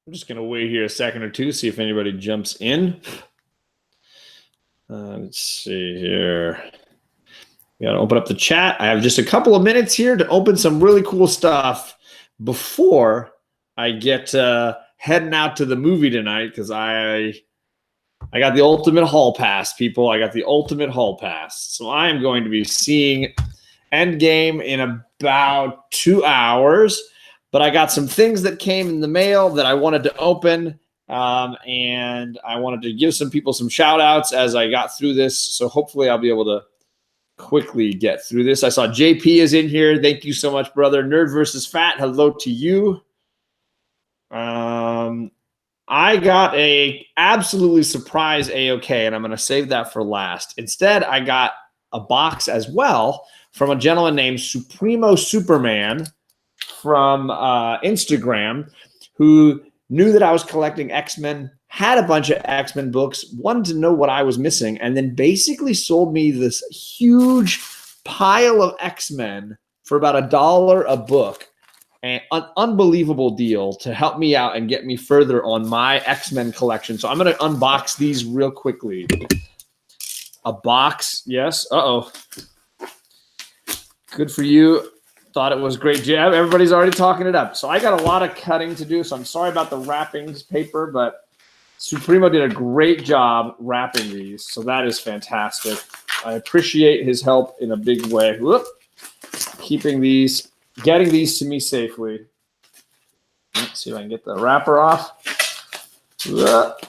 I'm just going to wait here a second or two, see if anybody jumps in. Let's see here. We got to open up the chat. I have just a couple of minutes here to open some really cool stuff before I get heading out to the movie tonight, because I got the ultimate hall pass, people. I got the ultimate hall pass. So I am going to be seeing Endgame in about 2 hours. But I got some things that came in the mail that I wanted to open, and I wanted to give some people some shout outs as I got through this. So hopefully I'll be able to quickly get through this. I saw JP is in here. Thank you so much, brother. Nerd versus Fat, hello to you. I got a absolutely surprise AOK, and I'm going to save that for last. Instead, I got a box as well from a gentleman named Supremo Superman from Instagram, who knew that I was collecting X-Men, had a bunch of X-Men books, wanted to know what I was missing, and then basically sold me this huge pile of X-Men for about $1 a book. An unbelievable deal to help me out and get me further on my X-Men collection. So I'm going to unbox these real quickly. A box, yes. Uh-oh. Good for you. Thought it was great. Everybody's already talking it up. So I got a lot of cutting to do, so I'm sorry about the wrappings paper, but Supremo did a great job wrapping these, so that is fantastic. I appreciate his help in a big way. Whoop. Getting these to me safely. Let's see if I can get the wrapper off. Whoop.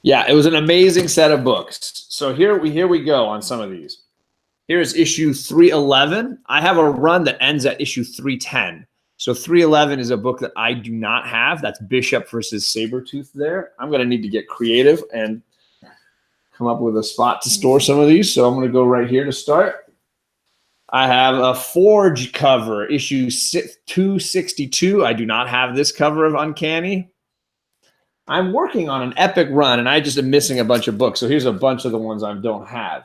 Yeah, it was an amazing set of books. So here we go on some of these. Here's issue 311. I have a run that ends at issue 310. So 311 is a book that I do not have. That's Bishop versus Sabretooth there. I'm going to need to get creative and come up with a spot to store some of these. So I'm going to go right here to start. I have a Forge cover, issue 262. I do not have this cover of Uncanny. I'm working on an epic run, and I just am missing a bunch of books. So here's a bunch of the ones I don't have.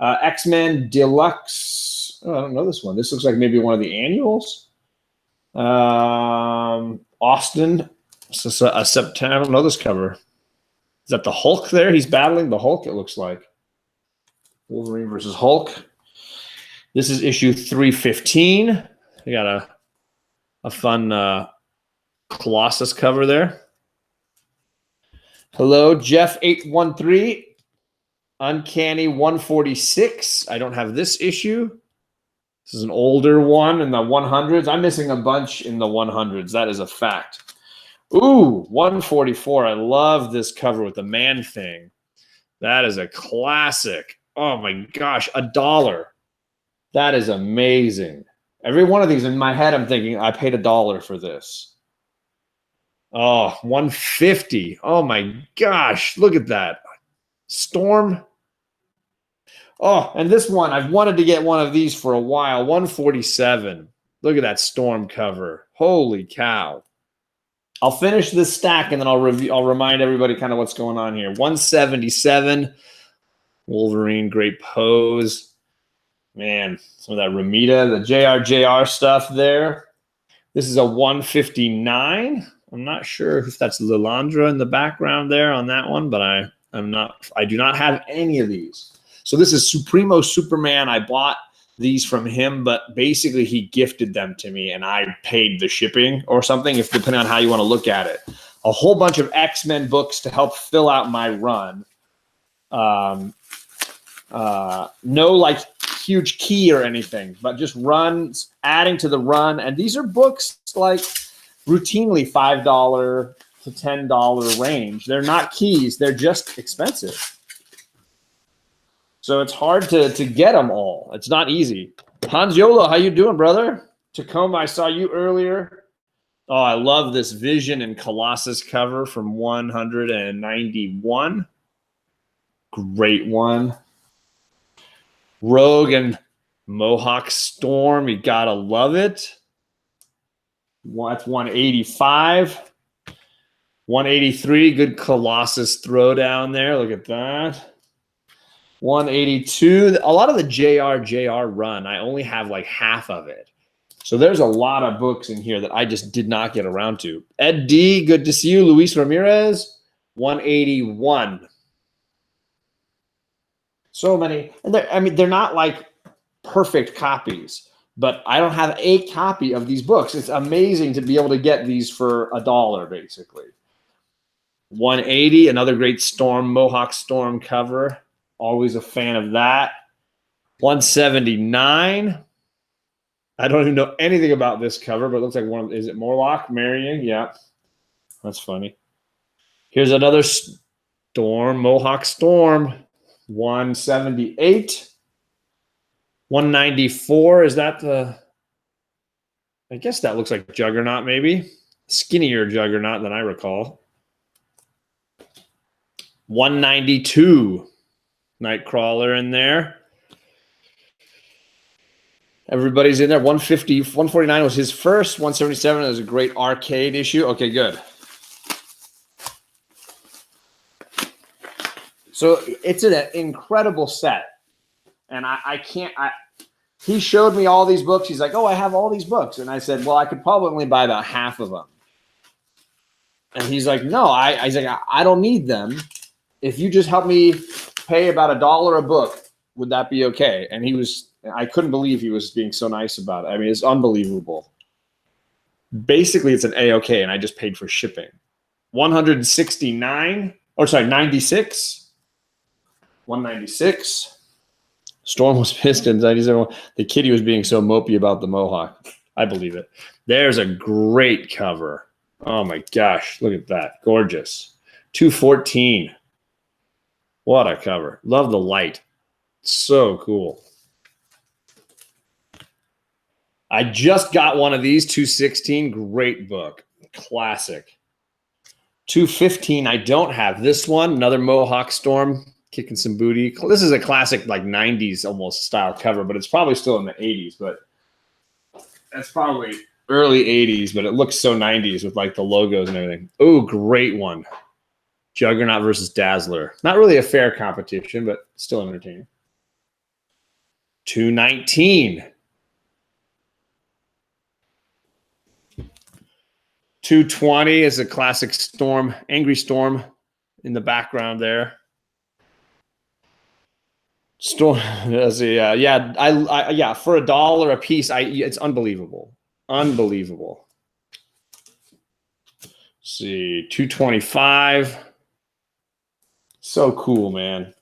X-Men Deluxe. Oh, I don't know this one. This looks like maybe one of the annuals. Austin. So a September. I don't know this cover. Is that the Hulk there? He's battling the Hulk, it looks like. Wolverine versus Hulk. This is issue 315. We got a fun Colossus cover there. Hello, Jeff813. Uncanny 146. I don't have this issue. This is an older one in the 100s. I'm missing a bunch in the 100s. That is a fact. Ooh, 144. I love this cover with the Man-Thing. That is a classic. Oh my gosh, $1. That is amazing. Every one of these in my head, I'm thinking, I paid $1 for this. Oh, 150. Oh my gosh, look at that. Storm. Oh, and this one, I've wanted to get one of these for a while. 147. Look at that Storm cover. Holy cow. I'll finish this stack and then I'll remind everybody kind of what's going on here. 177. Wolverine, great pose. Man, some of that Ramita, the JRJR stuff there. This is a 159. I'm not sure if that's Lilandra in the background there on that one, but I do not have any of these. So this is Supremo Superman. I bought these from him, but basically he gifted them to me and I paid the shipping or something, if depending on how you want to look at it. A whole bunch of X-Men books to help fill out my run. No like huge key or anything, but just runs, adding to the run. And these are books like routinely $5 to $10 range. They're not keys. They're just expensive. So it's hard to get them all. It's not easy. Hans Yolo, how you doing, brother? Tacoma, I saw you earlier. Oh, I love this Vision and Colossus cover from 191. Great one. Rogue and Mohawk Storm, you gotta love it. That's 185. 183, good Colossus throwdown there. Look at that. 182. A lot of the JR run, I only have like half of it. So there's a lot of books in here that I just did not get around to. Ed D, good to see you. Luis Ramirez, 181. So many. And they're not like perfect copies, but I don't have a copy of these books. It's amazing to be able to get these for $1, basically. 180, another great Storm, Mohawk Storm cover. Always a fan of that. 179. I don't even know anything about this cover, but it looks like one. Is it Morlock marrying? Yeah, that's funny. Here's another Storm, Mohawk Storm. 178. 194. Is that the? I guess that looks like Juggernaut, maybe. Skinnier Juggernaut than I recall. 192. Nightcrawler in there. Everybody's in there. 150, 149 was his first. 177 is a great arcade issue. Okay, good. So it's an incredible set. And I can't, he showed me all these books. He's like, oh, I have all these books. And I said, well, I could probably only buy about half of them. And he's like, no, he's like, I don't need them. If you just help me pay about $1 a book, would that be okay? And I couldn't believe he was being so nice about it. I mean, it's unbelievable. Basically, it's an AOK, and I just paid for shipping. 169, or sorry, 96. 196. Storm was pissed in 97. The kitty was being so mopey about the Mohawk. I believe it. There's a great cover. Oh my gosh, look at that. Gorgeous. 214. What a cover. Love the light. So cool. I just got one of these, 216. Great book. Classic. 215, I don't have this one. Another Mohawk Storm, kicking some booty. This is a classic, like 90s almost style cover, but it's probably still in the 80s. But that's probably early 80s, but it looks so 90s with like the logos and everything. Oh, great one. Juggernaut versus Dazzler. Not really a fair competition, but still entertaining. 219. 220 is a classic Storm, Angry Storm in the background there. Storm, yeah, for $1 a piece, it's unbelievable. Unbelievable. Let's see, 225. So cool, man.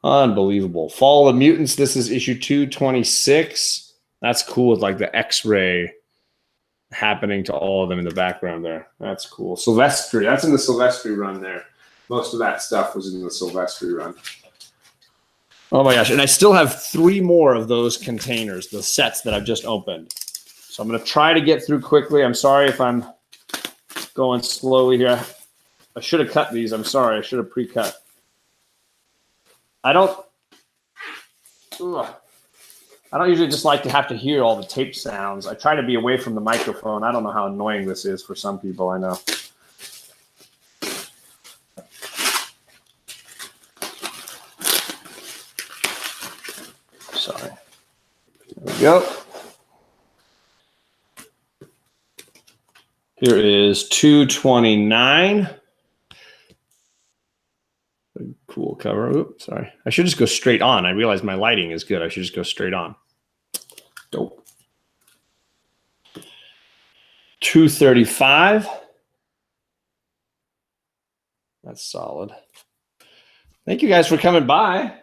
Unbelievable. Fall of the Mutants. This is issue 226. That's cool with like the X-ray happening to all of them in the background there. That's cool. Silvestri. That's in the Silvestri run there. Most of that stuff was in the Silvestri run. Oh my gosh. And I still have 3 more of those containers, the sets that I've just opened. So I'm going to try to get through quickly. I'm sorry if I'm going slowly here. I should have cut these. I'm sorry. I should have pre-cut. I don't usually just like to have to hear all the tape sounds. I try to be away from the microphone. I don't know how annoying this is for some people, I know. Sorry. There we go. Here is 229. Cool cover. Oops, sorry. I should just go straight on. I realize my lighting is good. I should just go straight on. Dope. 235. That's solid. Thank you guys for coming by.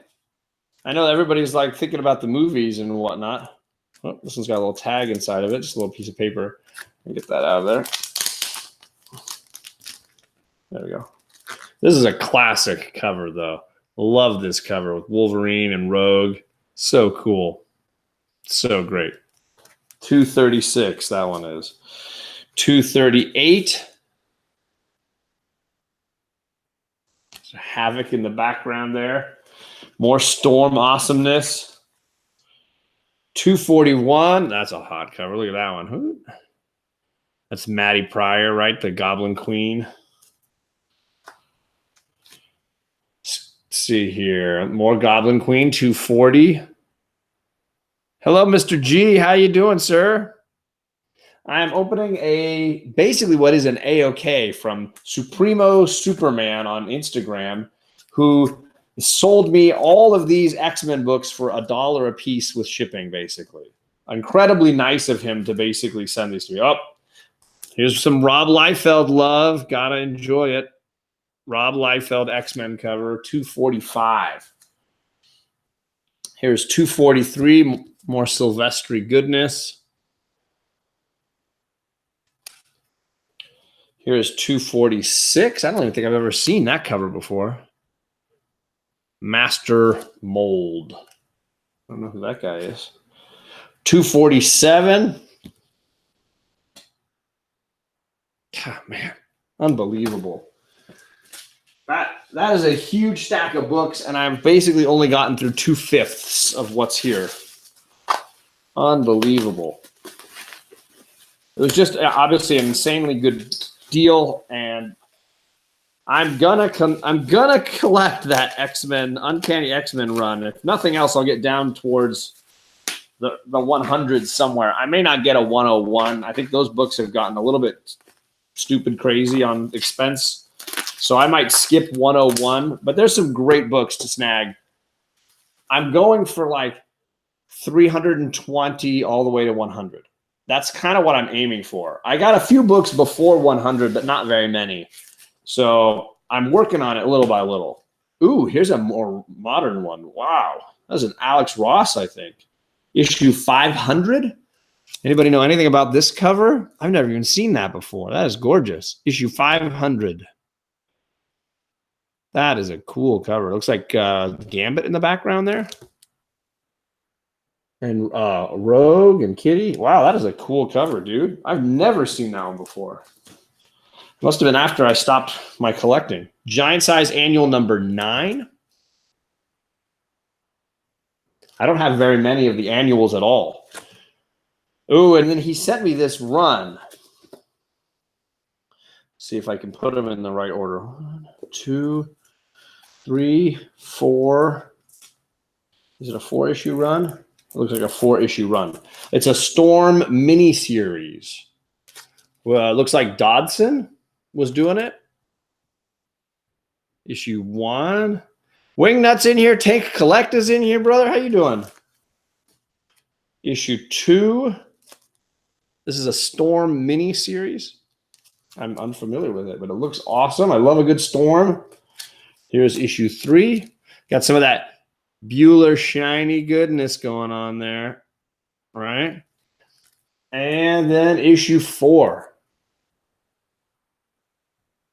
I know everybody's like thinking about the movies and whatnot. Oh, this one's got a little tag inside of it, just a little piece of paper. Let me get that out of there. There we go. This is a classic cover, though. Love this cover with Wolverine and Rogue. So cool. So great. 236, that one is. 238. There's Havoc in the background there. More Storm awesomeness. 241. That's a hot cover. Look at that one. That's Maddie Pryor, right? The Goblin Queen. Let's see here. More Goblin Queen. 240. Hello, Mr. G. How you doing, sir? I'm opening basically what is an AOK from Supremo Superman on Instagram, who sold me all of these X-Men books for $1 a piece with shipping, basically. Incredibly nice of him to basically send these to me. Oh, here's some Rob Liefeld love. Gotta enjoy it. Rob Liefeld X-Men cover, 245. Here's 243, more Silvestri goodness. Here's 246. I don't even think I've ever seen that cover before. Master Mold. I don't know who that guy is. 247. God, man, unbelievable. That is a huge stack of books, and I've basically only gotten through 2/5 of what's here. Unbelievable. It was just obviously an insanely good deal, and I'm gonna collect that X-Men Uncanny X-Men run. If nothing else, I'll get down towards the 100 somewhere. I may not get a 101. I think those books have gotten a little bit stupid crazy on expense, so I might skip 101. But there's some great books to snag. I'm going for like 320 all the way to 100. That's kind of what I'm aiming for. I got a few books before 100, but not very many. So I'm working on it little by little. Ooh, here's a more modern one. Wow. That was an Alex Ross, I think. Issue 500. Anybody know anything about this cover? I've never even seen that before. That is gorgeous. Issue 500. That is a cool cover. It looks like Gambit in the background there. And Rogue and Kitty. Wow, that is a cool cover, dude. I've never seen that one before. Must have been after I stopped my collecting. Giant Size Annual number 9. I don't have very many of the annuals at all. Oh, and then he sent me this run. See if I can put them in the right order. 1, 2, 3, 4. Is it a 4-issue run? It looks like a 4-issue run. It's a Storm miniseries. Well, it looks like Dodson was doing it. Issue 1. Wingnut's in here. Tank Collect is in here, brother. How you doing? Issue 2. This is a Storm miniseries. I'm unfamiliar with it, but it looks awesome. I love a good Storm. Here's issue 3. Got some of that Bueller shiny goodness going on there, right? And then issue 4.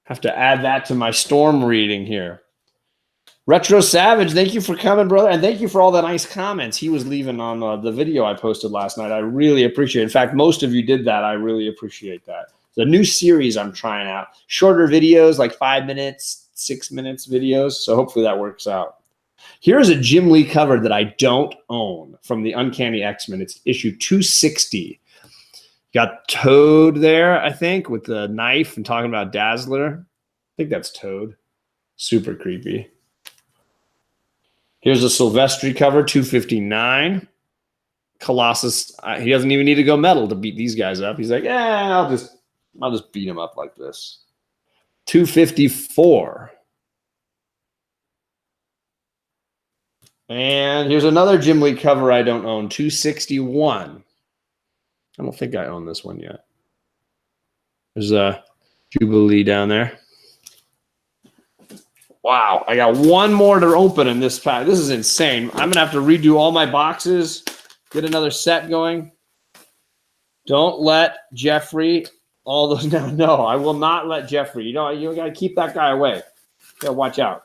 Have to add that to my Storm reading here. Retro Savage, thank you for coming, brother, and thank you for all the nice comments he was leaving on the video I posted last night. I really appreciate it. In fact, most of you did that. I really appreciate that. The new series I'm trying out. Shorter videos, like 5 minutes, 6 minutes videos, so hopefully that works out. Here's a Jim Lee cover that I don't own from the Uncanny X-Men. It's issue 260. Got Toad there, I think, with the knife and talking about Dazzler. I think that's Toad. Super creepy. Here's a Silvestri cover, 259. Colossus, he doesn't even need to go metal to beat these guys up. He's like, I'll just beat him up like this. 254. And here's another Jim Lee cover I don't own, 261. I don't think I own this one yet. There's a Jubilee down there. Wow, I got one more to open in this pack. This is insane. I'm going to have to redo all my boxes, get another set going. Don't let Jeffrey, all those, no, I will not let Jeffrey. You got to keep that guy away. You got to watch out.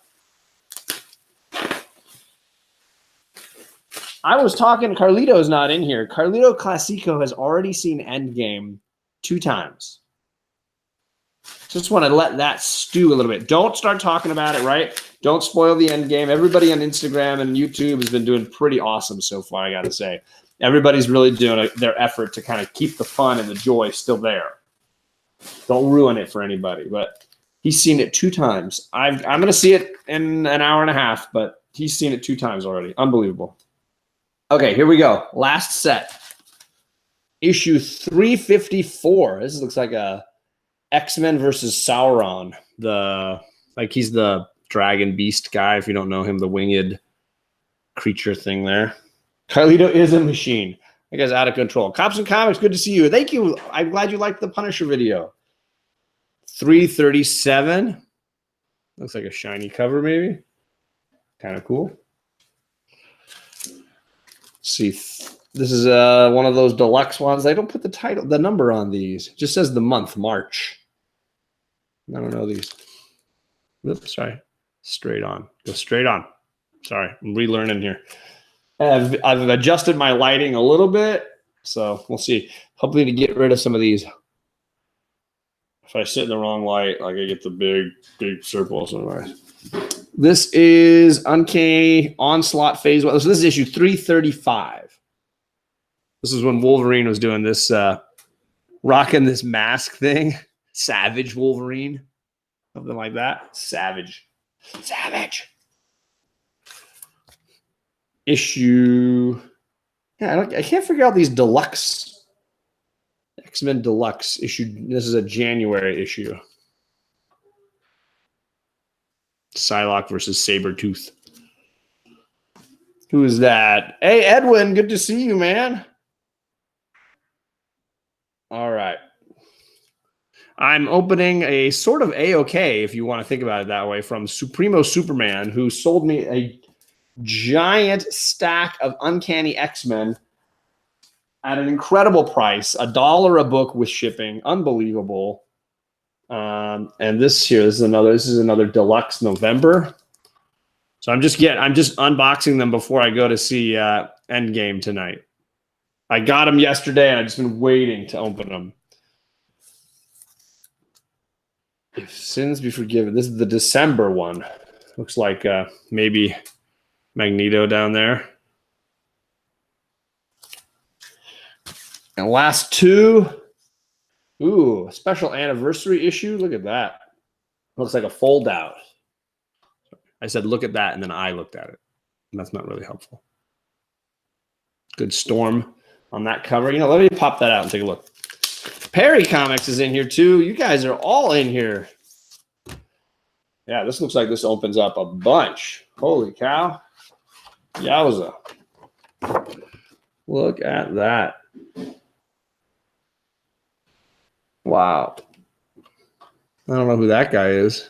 I was talking, Carlito's not in here. Carlito Classico has already seen Endgame 2 times. Just want to let that stew a little bit. Don't start talking about it, right? Don't spoil the Endgame. Everybody on Instagram and YouTube has been doing pretty awesome so far, I got to say. Everybody's really doing their effort to kind of keep the fun and the joy still there. Don't ruin it for anybody. But he's seen it 2 times. I'm going to see it in an hour and a half, but he's seen it 2 times already. Unbelievable. Okay, here we go. Last set. Issue 354. This looks like a X-Men versus Sauron. He's the dragon beast guy, if you don't know him, the winged creature thing there. Carlito is a machine. That guy's out of control. Cops and Comics, good to see you. Thank you. I'm glad you liked the Punisher video. 337. Looks like a shiny cover, maybe. Kind of cool. Let's see. This is one of those deluxe ones. They don't put the number on these. It just says the month, March. I don't know these. Oops, sorry. Straight on. Go straight on. Sorry, I'm relearning here. I've adjusted my lighting a little bit, so we'll see. Hopefully to get rid of some of these. If I sit in the wrong light, like I get the big circles. This is Uncanny Onslaught Phase 1. So this is issue 335. This is when Wolverine was doing this, rocking this mask thing. Savage Wolverine. Something like that. Savage. Issue. Yeah, I can't figure out these deluxe. X-Men Deluxe issue. This is a January issue. Psylocke versus Sabretooth. Who is that? Hey, Edwin, good to see you, man. All right. I'm opening a sort of AOK, if you want to think about it that way, from Supremo Superman, who sold me a giant stack of Uncanny X-Men at an incredible price, $1 a book with shipping. Unbelievable. And this is another deluxe November. So I'm just unboxing them before I go to see Endgame tonight. I got them yesterday, and I've just been waiting to open them. If sins be forgiven. This is the December one. Looks like maybe Magneto down there. And last two. Ooh, special anniversary issue. Look at that. Looks like a fold out. I said, look at that, and then I looked at it. And that's not really helpful. Good Storm on that cover. Let me pop that out and take a look. Perry Comics is in here too. You guys are all in here. Yeah, this looks like this opens up a bunch. Holy cow. Yowza. Look at that. Wow. I don't know who that guy is.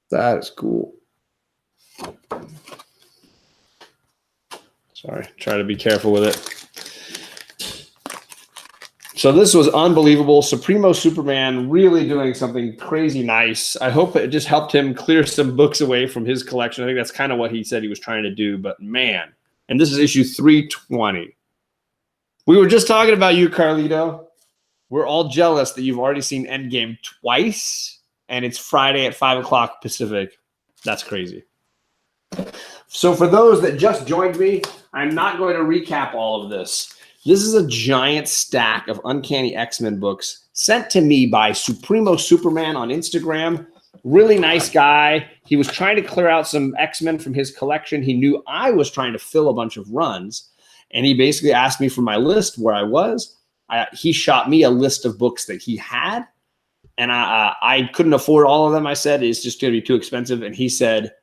That is cool. Sorry, try to be careful with it. So this was unbelievable. Supremo Superman really doing something crazy nice. I hope it just helped him clear some books away from his collection. I think that's kind of what he said he was trying to do, but man. And this is issue 320. We were just talking about you, Carlito. We're all jealous that you've already seen Endgame twice, and it's Friday at 5 o'clock Pacific. That's crazy. So for those that just joined me, I'm not going to recap all of this. This is a giant stack of Uncanny X-Men books sent to me by Supremo Superman on Instagram. Really nice guy. He was trying to clear out some X-Men from his collection. He knew I was trying to fill a bunch of runs, and he basically asked me for my list where I was. He shot me a list of books that he had, and I couldn't afford all of them. I said, it's just going to be too expensive. And he said,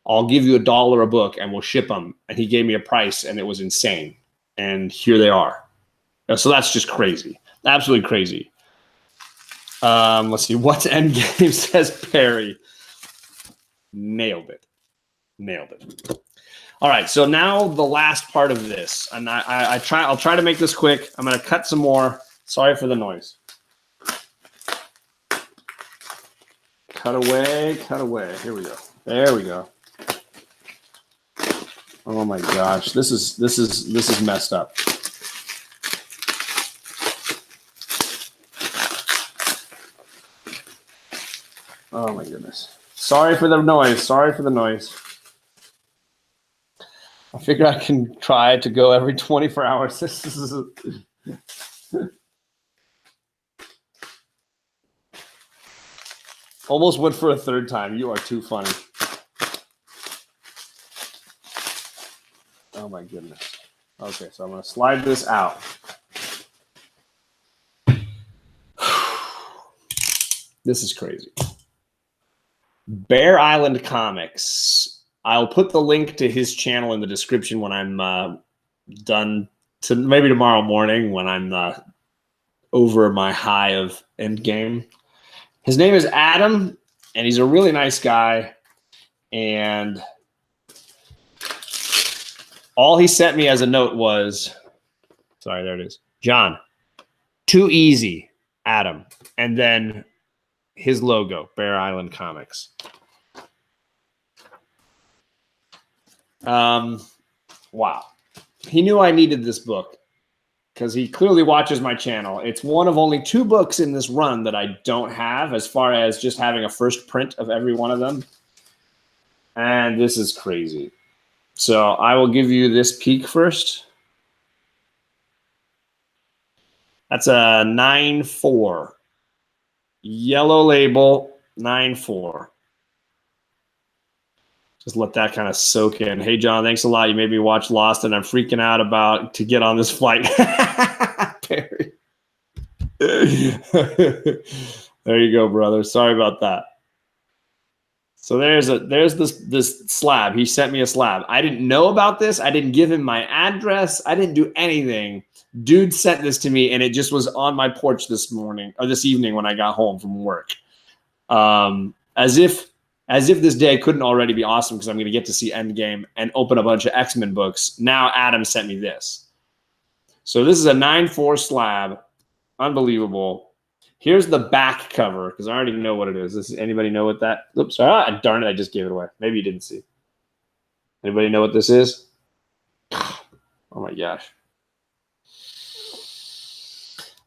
I'll give you $1 a book and we'll ship them. And he gave me a price, and it was insane. And here they are. So that's just crazy. Absolutely crazy. Let's see. What's Endgame, says Perry. Nailed it. All right. So now the last part of this. And I'll try to make this quick. I'm going to cut some more. Sorry for the noise. Cut away. Here we go. There we go. Oh my gosh. This is messed up. Oh my goodness. Sorry for the noise. I figure I can try to go every 24 hours. This is almost went for a third time. You are too funny. Oh my goodness. Okay, so I'm going to slide this out. This is crazy. Bear Island Comics. I'll put the link to his channel in the description when I'm done, to maybe tomorrow morning when I'm over my high of Endgame. His name is Adam, and he's a really nice guy. And all he sent me as a note was, sorry, there it is. John, too easy, Adam. And then his logo, Bear Island Comics. Wow. He knew I needed this book because he clearly watches my channel. It's one of only 2 books in this run that I don't have, as far as just having a first print of every one of them. And this is crazy. So I will give you this peek first. That's a 9.4. Yellow label, 9.4. Just let that kind of soak in. Hey, John, thanks a lot. You made me watch Lost, and I'm freaking out about to get on this flight. Perry. There you go, brother. Sorry about that. So there's this slab. He sent me a slab. I didn't know about this. I didn't give him my address. I didn't do anything. Dude sent this to me, and it just was on my porch this morning or this evening when I got home from work. As if this day couldn't already be awesome because I'm going to get to see Endgame and open a bunch of X-Men books. Now Adam sent me this. So this is a 9.4 slab. Unbelievable. Here's the back cover because I already know what it is. Does anybody know what that? Oops, darn it, I just gave it away. Maybe you didn't see. Anybody know what this is? Oh my gosh.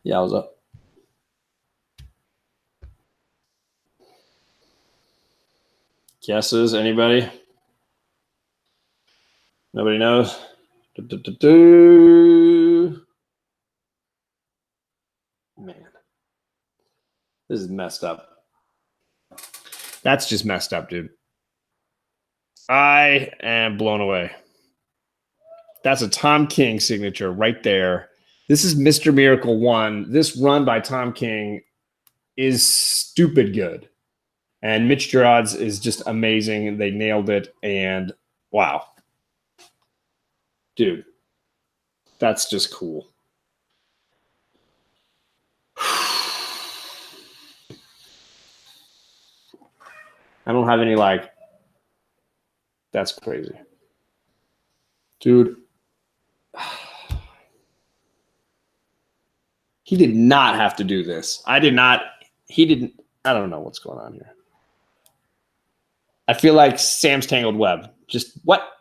Yeah, I was up. Guesses? Anybody? Nobody knows? Man. This is messed up. That's just messed up, dude. I am blown away. That's a Tom King signature right there. This is Mr. Miracle 1. This run by Tom King is stupid good. And Mitch Gerads is just amazing. They nailed it. And wow. Dude, that's just cool. I don't have any that's crazy. Dude. He did not have to do this. I don't know what's going on here. I feel like Sam's Tangled Web. Just what?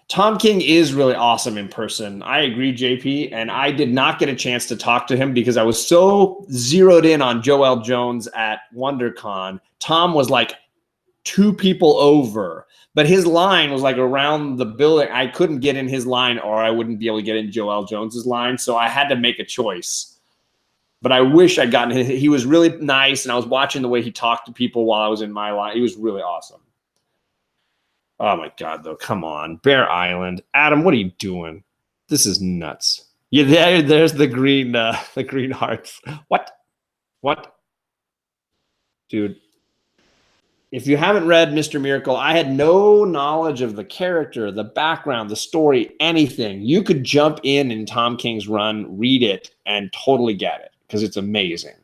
Tom King is really awesome in person. I agree, JP. And I did not get a chance to talk to him because I was so zeroed in on Joel Jones at WonderCon. Tom was like 2 people over, but his line was like around the building. I couldn't get in his line or I wouldn't be able to get in Joel Jones's line. So I had to make a choice. But I wish I'd gotten his. He was really nice, and I was watching the way he talked to people while I was in my line. He was really awesome. Oh my God, though! Come on, Bear Island, Adam. What are you doing? This is nuts. Yeah, there's the green hearts. What, dude? If you haven't read Mr. Miracle, I had no knowledge of the character, the background, the story, anything. You could jump in Tom King's run, read it, and totally get it because it's amazing.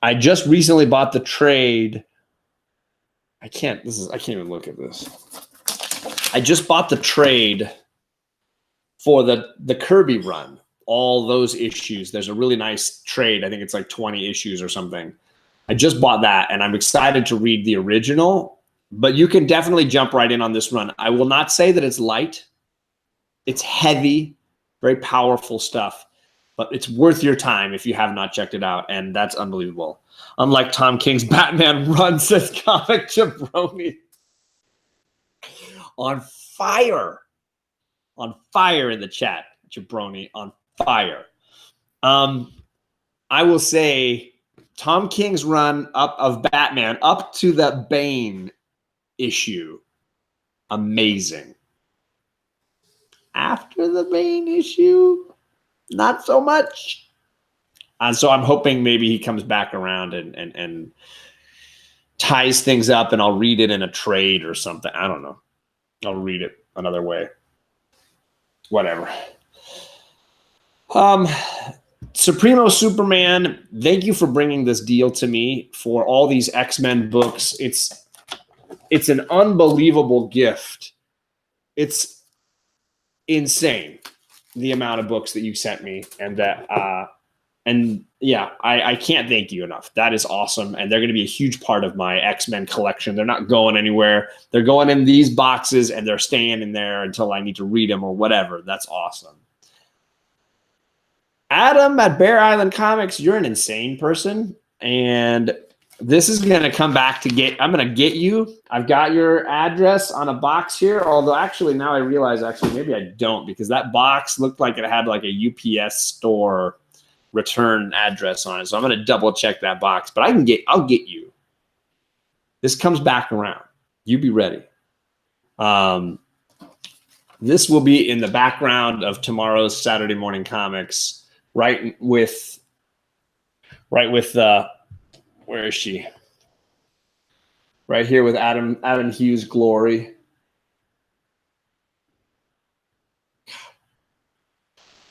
I just recently bought the trade. I can't even look at this. I just bought the trade for the Kirby run. All those issues. There's a really nice trade. I think it's like 20 issues or something. I just bought that, and I'm excited to read the original, but you can definitely jump right in on this run. I will not say that it's light. It's heavy, very powerful stuff, but it's worth your time if you have not checked it out, and that's unbelievable. Unlike Tom King's Batman run, says Comic Jabroni. On fire in the chat, Jabroni, on fire. I will say Tom King's run up of Batman up to the Bane issue, amazing. After the main issue, not so much. And so I'm hoping maybe he comes back around and ties things up, and I'll read it in a trade or something. I don't know. I'll read it another way. Whatever. Supremo Superman, thank you for bringing this deal to me for all these X-Men books. It's an unbelievable gift. It's insane, the amount of books that you sent me, and that I can't thank you enough. That is awesome, and they're going to be a huge part of my X-Men collection. They're not going anywhere. They're going in these boxes, and they're staying in there until I need to read them or whatever. That's awesome. Adam at Bear Island Comics, you're an insane person, and this is going to come back to get. I'm going to get you. I've got your address on a box here, although actually now I realize maybe I don't, because that box looked like it had like a UPS store return address on it. So I'm going to double check that box, but I'll get you. This comes back around. You be ready. This will be in the background of tomorrow's Saturday morning comics. Right with where is she? Right here with Adam Hughes' Glory.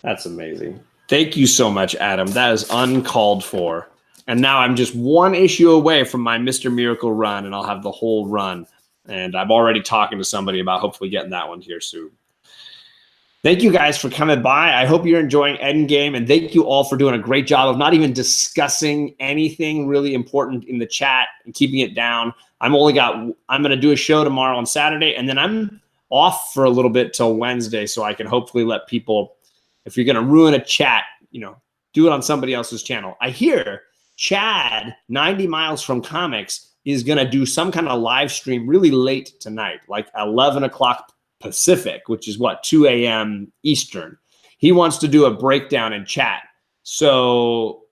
That's amazing. Thank you so much, Adam. That is uncalled for. And now I'm just one issue away from my Mr. Miracle run, and I'll have the whole run. And I'm already talking to somebody about hopefully getting that one here soon. Thank you guys for coming by. I hope you're enjoying Endgame, and thank you all for doing a great job of not even discussing anything really important in the chat and keeping it down. I'm going to do a show tomorrow on Saturday, and then I'm off for a little bit till Wednesday, so I can hopefully let people, if you're going to ruin a chat, do it on somebody else's channel. I hear Chad, 90 miles from comics, is going to do some kind of live stream really late tonight, like 11 o'clock Pacific, which is 2 a.m. Eastern. He wants to do a breakdown in chat. So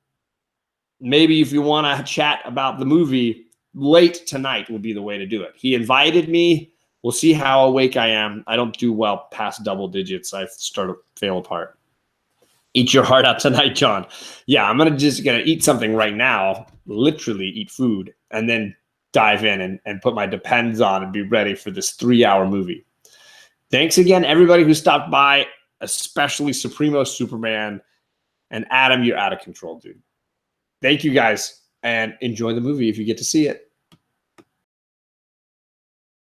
maybe if you want to chat about the movie, late tonight will be the way to do it. He invited me. We'll see how awake I am. I don't do well past double digits. I start to fail apart. Eat your heart out tonight, John. Yeah, I'm just gonna eat something right now, literally eat food, and then dive in and put my Depends on and be ready for this 3-hour movie. Thanks again, everybody who stopped by, especially Supremo Superman. And Adam, you're out of control, dude. Thank you guys, and enjoy the movie if you get to see it.